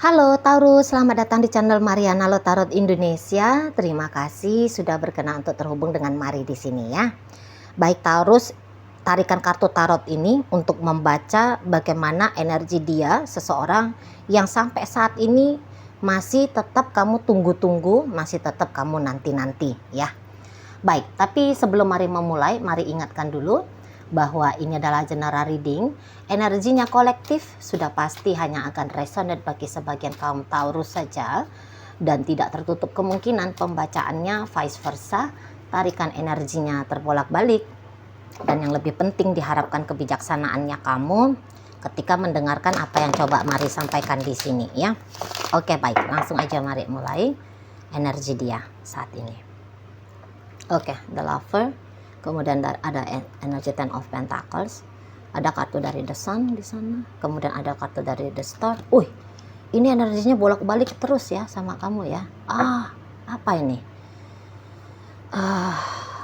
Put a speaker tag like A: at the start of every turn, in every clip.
A: Halo Taurus, selamat datang di channel Mariana Lo Tarot Indonesia. Terima kasih sudah berkenan untuk terhubung dengan Mari di sini ya. Baik Taurus, tarikan kartu tarot ini untuk membaca bagaimana energi dia, seseorang yang sampai saat ini masih tetap kamu tunggu-tunggu, masih tetap kamu nanti-nanti ya. Baik, tapi sebelum Mari memulai, mari ingatkan dulu bahwa ini adalah general reading. Energinya kolektif, sudah pasti hanya akan resonate bagi sebagian kaum Taurus saja, dan tidak tertutup kemungkinan pembacaannya vice versa, tarikan energinya terbolak-balik. Dan yang lebih penting, diharapkan kebijaksanaannya kamu ketika mendengarkan apa yang coba Mari sampaikan di sini ya. Oke, baik, langsung aja Mari mulai energi dia saat ini. Oke, the lover. Kemudian ada energi Ten of Pentacles, ada kartu dari The Sun di sana, kemudian ada kartu dari The Star. Ini energinya bolak-balik terus ya sama kamu ya. Apa ini?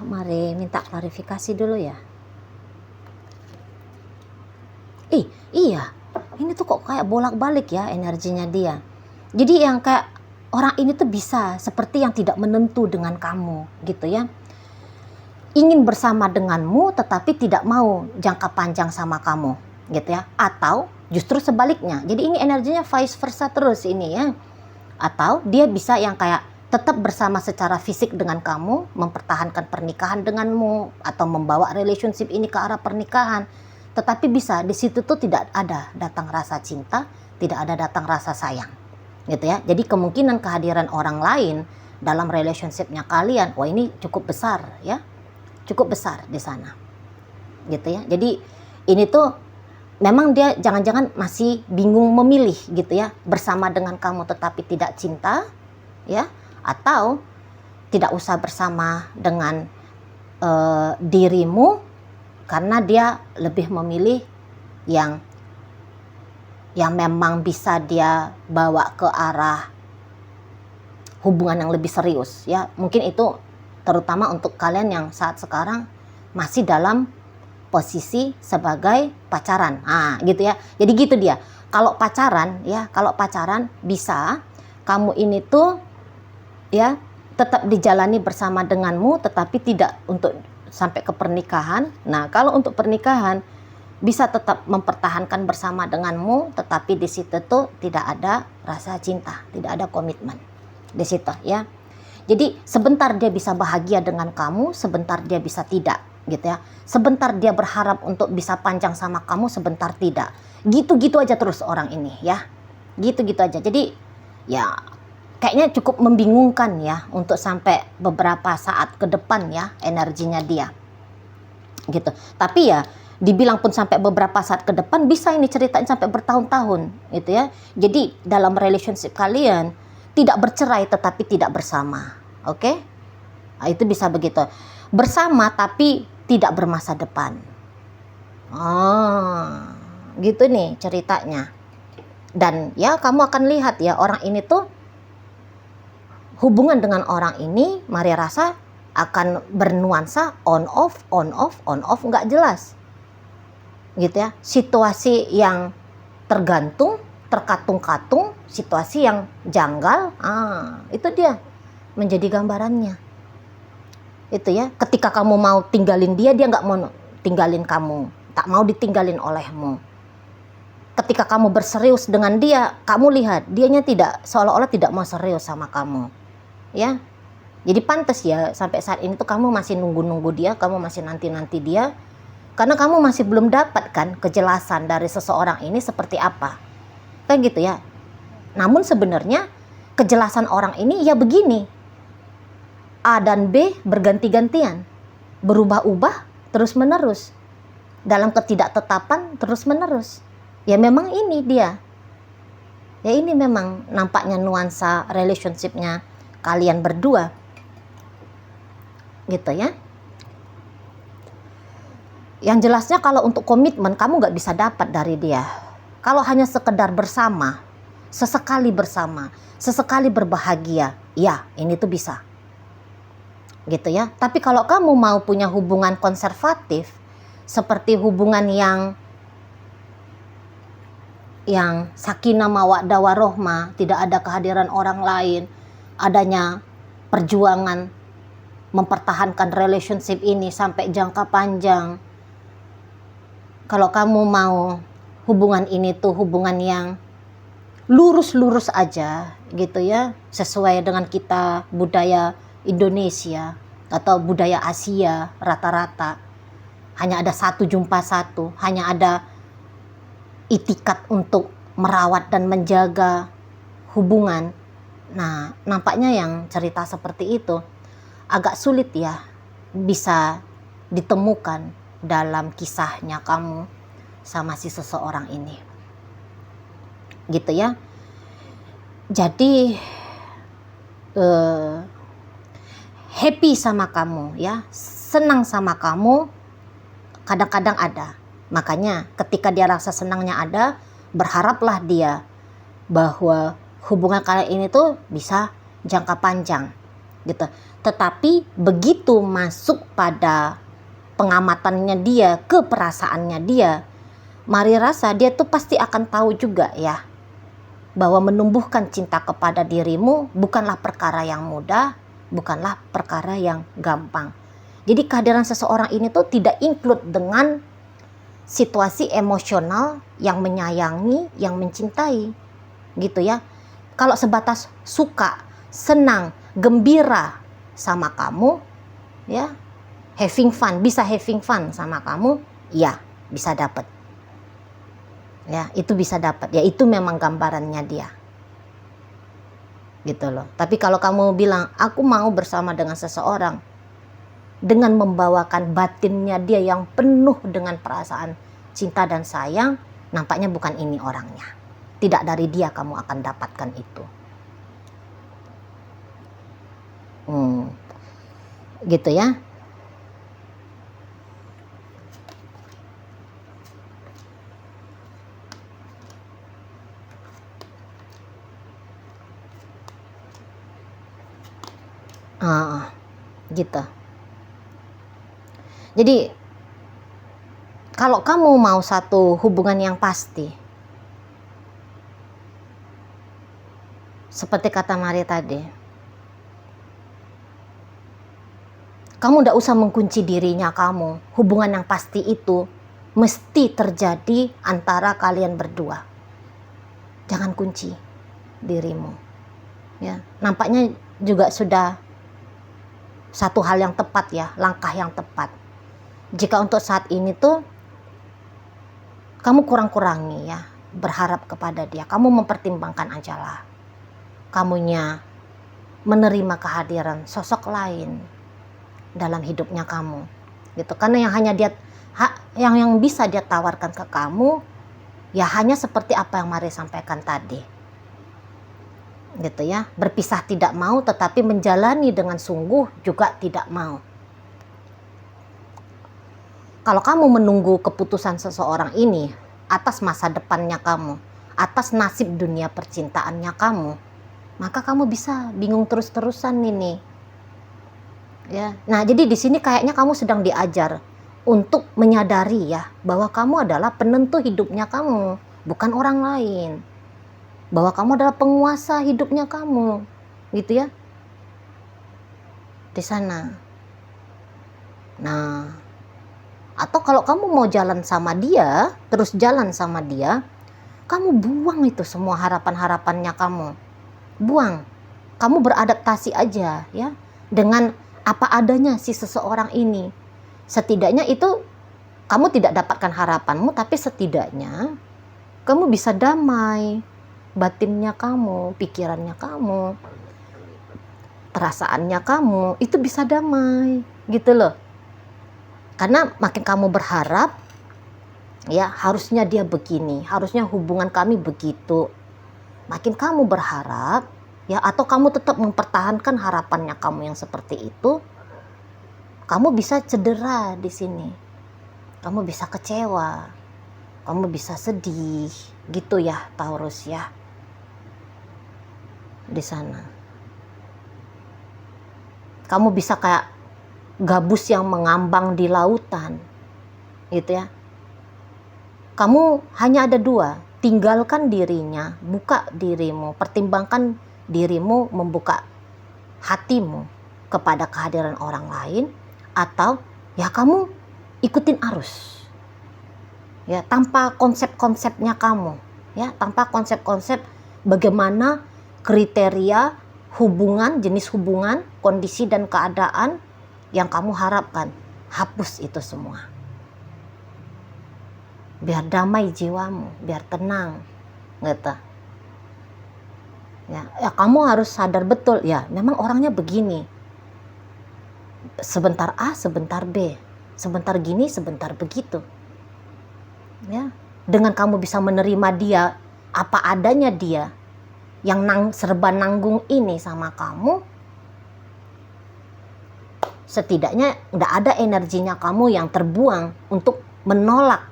A: Mari minta klarifikasi dulu ya. Iya, ini tuh kok kayak bolak-balik ya energinya dia. Jadi yang kayak orang ini tuh bisa seperti yang tidak menentu dengan kamu gitu ya. Ingin bersama denganmu tetapi tidak mau jangka panjang sama kamu gitu ya, atau justru sebaliknya. Jadi ini energinya vice versa terus ini ya. Atau dia bisa yang kayak tetap bersama secara fisik dengan kamu, mempertahankan pernikahan denganmu atau membawa relationship ini ke arah pernikahan, tetapi bisa di situ tuh tidak ada datang rasa cinta, tidak ada datang rasa sayang gitu ya. Jadi kemungkinan kehadiran orang lain dalam relationshipnya kalian, ini cukup besar ya. Cukup besar di sana gitu ya. Jadi ini tuh memang dia jangan-jangan masih bingung memilih gitu ya, bersama dengan kamu tetapi tidak cinta ya, atau tidak usah bersama dengan dirimu karena dia lebih memilih yang memang bisa dia bawa ke arah hubungan yang lebih serius ya. Mungkin itu terutama untuk kalian yang saat sekarang masih dalam posisi sebagai pacaran. Gitu ya. Jadi gitu dia. Kalau pacaran ya, kalau pacaran bisa kamu ini tuh ya tetap dijalani bersama denganmu tetapi tidak untuk sampai ke pernikahan. Nah, kalau untuk pernikahan bisa tetap mempertahankan bersama denganmu tetapi di situ tuh tidak ada rasa cinta, tidak ada komitmen di situ ya. Jadi sebentar dia bisa bahagia dengan kamu, sebentar dia bisa tidak gitu ya. Sebentar dia berharap untuk bisa panjang sama kamu, sebentar tidak. Gitu-gitu aja terus orang ini ya. Gitu-gitu aja. Jadi ya kayaknya cukup membingungkan ya untuk sampai beberapa saat ke depan ya energinya dia. Gitu. Tapi ya dibilang pun sampai beberapa saat ke depan bisa ini ceritain sampai bertahun-tahun gitu ya. Jadi dalam relationship kalian tidak bercerai tetapi tidak bersama. Oke? Nah, itu bisa begitu. Bersama tapi tidak bermasa depan. Gitu nih ceritanya. Dan ya kamu akan lihat ya orang ini tuh hubungan dengan orang ini Mari rasa akan bernuansa on off nggak jelas. Gitu ya. Situasi yang tergantung, terkatung-katung, situasi yang janggal, itu dia menjadi gambarannya. Itu ya, ketika kamu mau tinggalin dia, dia nggak mau tinggalin kamu, tak mau ditinggalin olehmu. Ketika kamu berserius dengan dia, kamu lihat dianya tidak, seolah-olah tidak mau serius sama kamu ya. Jadi pantas ya sampai saat ini tuh kamu masih nunggu-nunggu dia, kamu masih nanti-nanti dia, karena kamu masih belum dapatkan kejelasan dari seseorang ini seperti apa. Kayak gitu ya. Namun sebenarnya kejelasan orang ini ya begini. A dan B berganti-gantian. Berubah-ubah terus-menerus. Dalam ketidaktetapan terus-menerus. Ya memang ini dia. Ya ini memang nampaknya nuansa relationship-nya kalian berdua. Gitu ya. Yang jelasnya kalau untuk komitmen kamu nggak bisa dapat dari dia. Kalau hanya sekedar bersama, sesekali bersama, sesekali berbahagia, ya ini tuh bisa. Gitu ya. Tapi kalau kamu mau punya hubungan konservatif, seperti hubungan yang yang sakinah mawaddah warohmah, tidak ada kehadiran orang lain, adanya perjuangan mempertahankan relationship ini sampai jangka panjang. Kalau kamu mau hubungan ini tuh hubungan yang lurus-lurus aja gitu ya, sesuai dengan kita budaya Indonesia atau budaya Asia rata-rata, hanya ada satu jumpa satu, hanya ada itikat untuk merawat dan menjaga hubungan. Nah, nampaknya yang cerita seperti itu agak sulit ya bisa ditemukan dalam kisahnya kamu sama si seseorang ini. Gitu ya. Jadi happy sama kamu ya, senang sama kamu kadang-kadang ada. Makanya ketika dia rasa senangnya ada, berharaplah dia bahwa hubungan kalian ini tuh bisa jangka panjang gitu. Tetapi begitu masuk pada pengamatannya dia, ke perasaannya dia, mari rasa dia tuh pasti akan tahu juga ya bahwa menumbuhkan cinta kepada dirimu bukanlah perkara yang mudah, bukanlah perkara yang gampang. Jadi kehadiran seseorang ini tuh tidak include dengan situasi emosional yang menyayangi, yang mencintai, gitu ya. Kalau sebatas suka, senang, gembira sama kamu, ya, having fun, bisa having fun sama kamu, ya bisa dapat. Ya, itu bisa dapat. Ya, itu memang gambarannya dia. Gitu loh. Tapi kalau kamu bilang, aku mau bersama dengan seseorang, dengan membawakan batinnya dia yang penuh dengan perasaan cinta dan sayang, nampaknya bukan ini orangnya. Tidak dari dia kamu akan dapatkan itu. Gitu ya. Gitu. Jadi kalau kamu mau satu hubungan yang pasti, seperti kata Maria tadi, kamu tidak usah mengunci dirinya kamu. Hubungan yang pasti itu mesti terjadi antara kalian berdua. Jangan kunci dirimu. Ya, nampaknya juga sudah satu hal yang tepat ya, langkah yang tepat. Jika untuk saat ini tuh kamu kurang-kurangi ya, berharap kepada dia, kamu mempertimbangkan ajalah kamunya menerima kehadiran sosok lain dalam hidupnya kamu, gitu. Karena yang hanya dia, yang bisa dia tawarkan ke kamu, ya hanya seperti apa yang Mari sampaikan tadi, gitu ya. Berpisah tidak mau, tetapi menjalani dengan sungguh juga tidak mau. Kalau kamu menunggu keputusan seseorang ini atas masa depannya kamu, atas nasib dunia percintaannya kamu, maka kamu bisa bingung terus-terusan ini. Ya. Nah, jadi di sini kayaknya kamu sedang diajar untuk menyadari ya bahwa kamu adalah penentu hidupnya kamu, bukan orang lain. Bahwa kamu adalah penguasa hidupnya kamu, gitu ya. Di sana. Nah, atau kalau kamu mau jalan sama dia, terus jalan sama dia, kamu buang itu semua harapan-harapannya kamu. Buang. Kamu beradaptasi aja ya dengan apa adanya si seseorang ini. Setidaknya itu kamu tidak dapatkan harapanmu, tapi setidaknya kamu bisa damai. Batinnya kamu, pikirannya kamu, perasaannya kamu, itu bisa damai. Gitu loh. Karena makin kamu berharap, ya harusnya dia begini, harusnya hubungan kami begitu. Makin kamu berharap, ya atau kamu tetap mempertahankan harapannya kamu yang seperti itu, kamu bisa cedera di sini. Kamu bisa kecewa, kamu bisa sedih, gitu ya Taurus ya. Di sana. Kamu bisa kayak gabus yang mengambang di lautan, gitu ya. Kamu hanya ada dua, tinggalkan dirinya, buka dirimu, pertimbangkan dirimu, membuka hatimu kepada kehadiran orang lain, atau ya kamu ikutin arus. Ya, tanpa konsep-konsepnya kamu, ya, tanpa konsep-konsep bagaimana kriteria hubungan, jenis hubungan, kondisi dan keadaan yang kamu harapkan. Hapus itu semua. Biar damai jiwamu, biar tenang, gitu. Ya, kamu harus sadar betul, ya, memang orangnya begini. Sebentar A, sebentar B, sebentar gini, sebentar begitu. Ya, dengan kamu bisa menerima dia apa adanya, dia yang serba nanggung ini sama kamu, setidaknya nggak ada energinya kamu yang terbuang untuk menolak.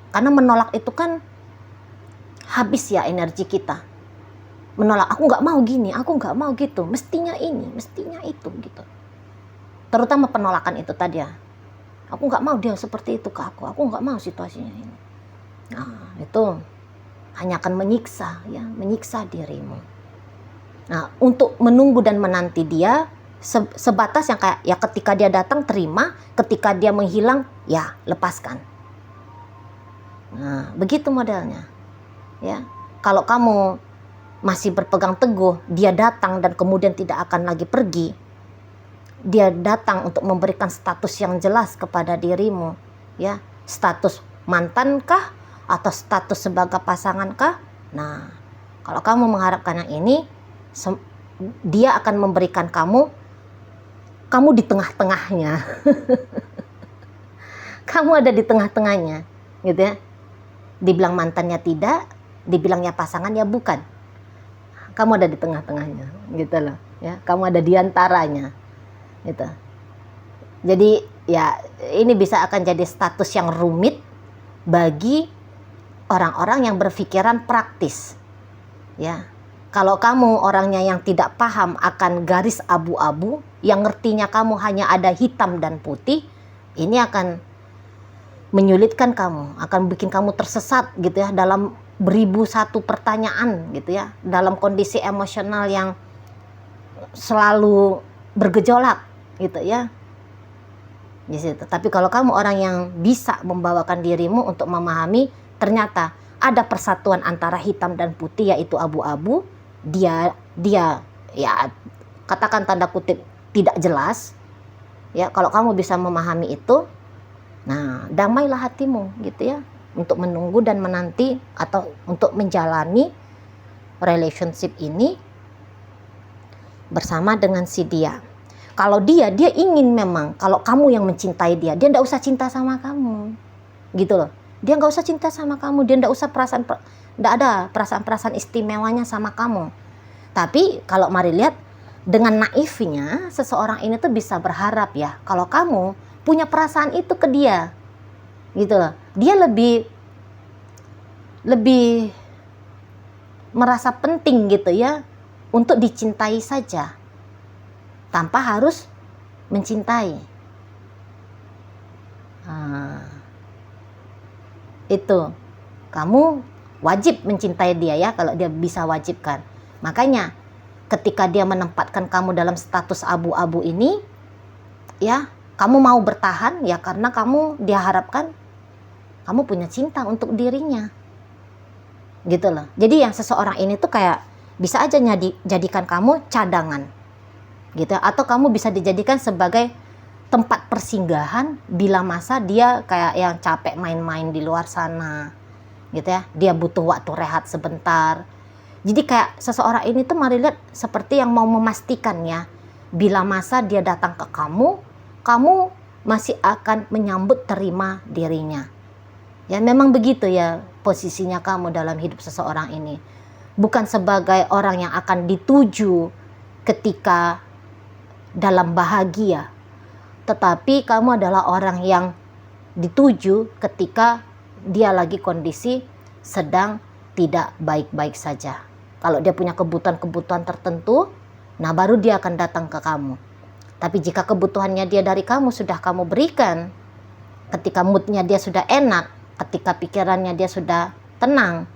A: Karena menolak itu kan habis ya energi kita. Menolak, aku nggak mau gini, aku nggak mau gitu, mestinya ini, mestinya itu, gitu. Terutama penolakan itu tadi ya. Aku nggak mau dia seperti itu ke aku nggak mau situasinya ini. Nah, itu hanya akan menyiksa, ya, menyiksa dirimu. Nah, untuk menunggu dan menanti dia sebatas yang kayak, ya, ketika dia datang terima, ketika dia menghilang, ya, lepaskan. Nah, begitu modelnya. Ya, kalau kamu masih berpegang teguh, dia datang dan kemudian tidak akan lagi pergi. Dia datang untuk memberikan status yang jelas kepada dirimu, ya, status mantankah atau status sebagai pasangankah. Nah, kalau kamu mengharapkan yang ini, dia akan memberikan kamu di tengah-tengahnya. Kamu ada di tengah-tengahnya, gitu ya. Dibilang mantannya tidak, dibilangnya pasangan ya bukan. Kamu ada di tengah-tengahnya, gitu loh, ya. Kamu ada di antaranya, gitu. Jadi ya, ini bisa akan jadi status yang rumit bagi orang-orang yang berpikiran praktis, ya. Kalau kamu orangnya yang tidak paham akan garis abu-abu, yang ngertinya kamu hanya ada hitam dan putih, ini akan menyulitkan kamu, akan bikin kamu tersesat, gitu ya, dalam beribu satu pertanyaan, gitu ya, dalam kondisi emosional yang selalu bergejolak, gitu ya. Di situ. Tapi kalau kamu orang yang bisa membawakan dirimu untuk memahami, ternyata ada persatuan antara hitam dan putih, yaitu abu-abu. Dia ya, katakan tanda kutip tidak jelas, ya. Kalau kamu bisa memahami itu, nah, damailah hatimu, gitu ya, untuk menunggu dan menanti atau untuk menjalani relationship ini bersama dengan si dia. Kalau dia ingin memang, kalau kamu yang mencintai dia nggak usah cinta sama kamu, gitu loh. Dia nggak usah cinta sama kamu, dia nggak usah nggak ada perasaan-perasaan istimewanya sama kamu. Tapi kalau mari lihat, dengan naifnya seseorang ini tuh bisa berharap, ya, kalau kamu punya perasaan itu ke dia, gitu loh. Dia lebih merasa penting, gitu ya, untuk dicintai saja tanpa harus mencintai. Nah, itu kamu wajib mencintai dia, ya, kalau dia bisa wajibkan. Makanya ketika dia menempatkan kamu dalam status abu-abu ini, ya, kamu mau bertahan, ya, karena dia harapkan kamu punya cinta untuk dirinya, gitu loh. Jadi yang seseorang ini tuh kayak bisa aja jadikan kamu cadangan, gitu, atau kamu bisa dijadikan sebagai tempat persinggahan bila masa dia kayak yang capek main-main di luar sana, gitu ya. Dia butuh waktu rehat sebentar. Jadi kayak seseorang ini tuh mari lihat seperti yang mau memastikan, ya, bila masa dia datang ke kamu masih akan menyambut terima dirinya. Ya, memang begitu ya posisinya kamu dalam hidup seseorang ini. Bukan sebagai orang yang akan dituju ketika dalam bahagia, tetapi kamu adalah orang yang dituju ketika dia lagi kondisi sedang tidak baik-baik saja. Kalau dia punya kebutuhan-kebutuhan tertentu, nah, baru dia akan datang ke kamu. Tapi jika kebutuhannya dia dari kamu sudah kamu berikan, ketika moodnya dia sudah enak, ketika pikirannya dia sudah tenang,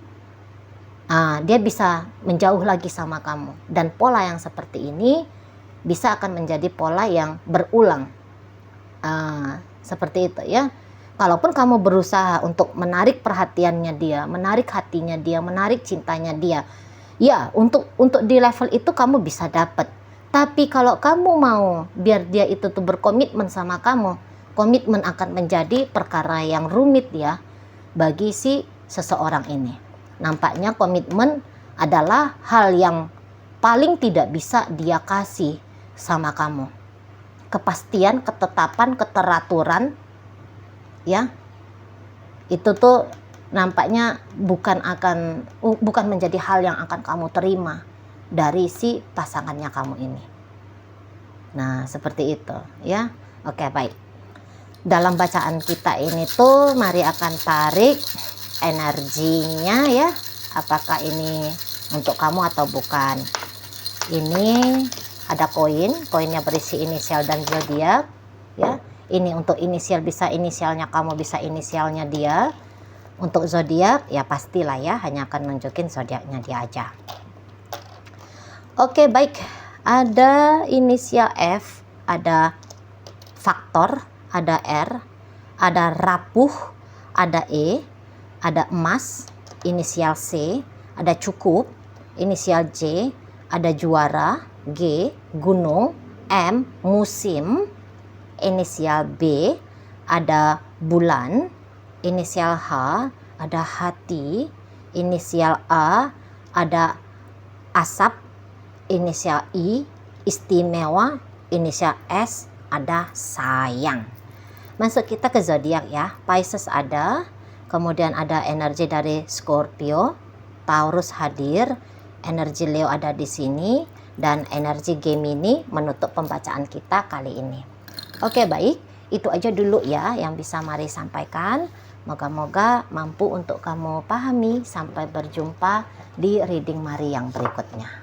A: dia bisa menjauh lagi sama kamu. Dan pola yang seperti ini bisa akan menjadi pola yang berulang. Seperti itu ya. Kalaupun kamu berusaha untuk menarik perhatiannya dia, menarik hatinya dia, menarik cintanya dia, ya untuk di level itu kamu bisa dapat. Tapi kalau kamu mau biar dia itu tuh berkomitmen sama kamu, komitmen akan menjadi perkara yang rumit ya bagi si seseorang ini. Nampaknya komitmen adalah hal yang paling tidak bisa dia kasih sama kamu. Kepastian, ketetapan, keteraturan ya, itu tuh nampaknya bukan menjadi hal yang akan kamu terima dari si pasangannya kamu ini. Nah, seperti itu ya. Oke, baik. Dalam bacaan kita ini tuh mari akan tarik energinya ya. Apakah ini untuk kamu atau bukan? Ini ada koinnya berisi inisial dan zodiak ya. Ini untuk inisial, bisa inisialnya kamu, bisa inisialnya dia. Untuk zodiak ya pastilah ya, hanya akan nunjukin zodiaknya dia aja. Oke, baik. Ada inisial F, ada faktor, ada R, ada rapuh, ada E, ada emas, inisial C, ada cukup, inisial J, ada juara, G, gunung, M, musim, inisial B, ada bulan, inisial H, ada hati, inisial A, ada asap, inisial I, istimewa, inisial S, ada sayang. Masuk kita ke zodiak ya. Pisces ada, kemudian ada energi dari Scorpio, Taurus hadir, energi Leo ada di sini, dan energi Gemini menutup pembacaan kita kali ini. Oke, baik, itu aja dulu ya yang bisa Mari sampaikan. Moga-moga mampu untuk kamu pahami. Sampai berjumpa di reading Mari yang berikutnya.